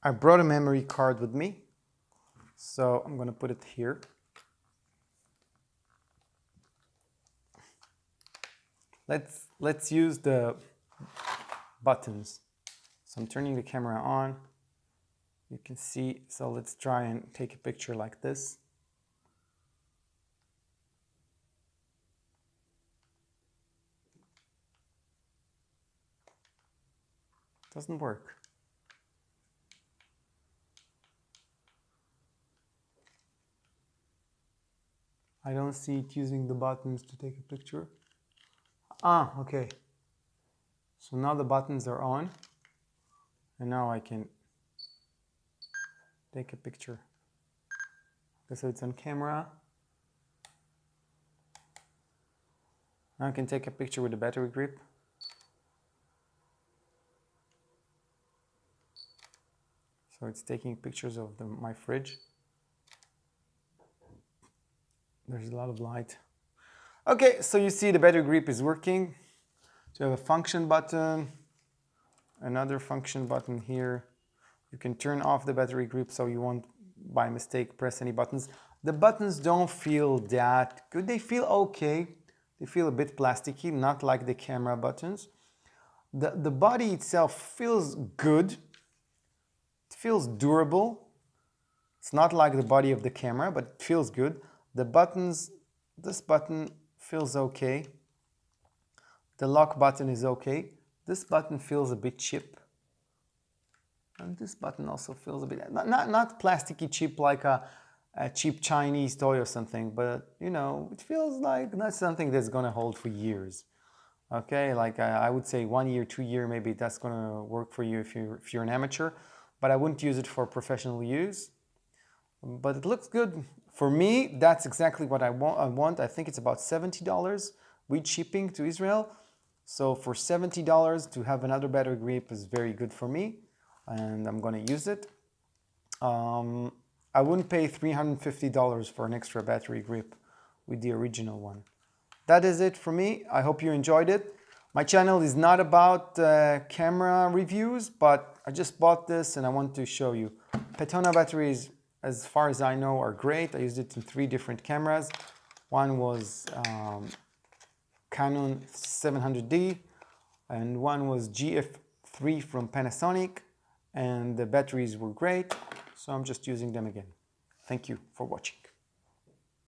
I brought a memory card with me, so I'm going to put it here. Let's use the buttons. So I'm turning the camera on. You can see, so let's try and take a picture like this. Doesn't work. I don't see it using the buttons to take a picture. Ah, okay. So now the buttons are on, and now I can take a picture. Okay, so it's on camera. Now I can take a picture with the battery grip. So it's taking pictures of my fridge. There's a lot of light. Okay, so you see the battery grip is working. So you have a function button, another function button here. You can turn off the battery grip so you won't by mistake press any buttons. The buttons don't feel that good. They feel okay. They feel a bit plasticky, not like the camera buttons. The body itself feels good. It feels durable. It's not like the body of the camera, but it feels good. The buttons, this button feels okay. The lock button is okay. This button feels a bit cheap. And this button also feels a bit, not plasticky cheap like a cheap Chinese toy or something, but you know, it feels like not something that's gonna hold for years. Okay, like I would say 1 year, 2 year, maybe that's gonna work for you if you're an amateur, but I wouldn't use it for professional use. But it looks good. For me, that's exactly what I want. I think it's about $70 with shipping to Israel. So for $70 to have another battery grip is very good for me, and I'm gonna use it. I wouldn't pay $350 for an extra battery grip with the original one. That is it for me. I hope you enjoyed it. My channel is not about camera reviews, but I just bought this and I want to show you. Patona batteries, as far as I know, are great. I used it in 3 different cameras. One was Canon 700D, and one was g85 from Panasonic, and the batteries were great, so I'm just using them again. Thank you for watching.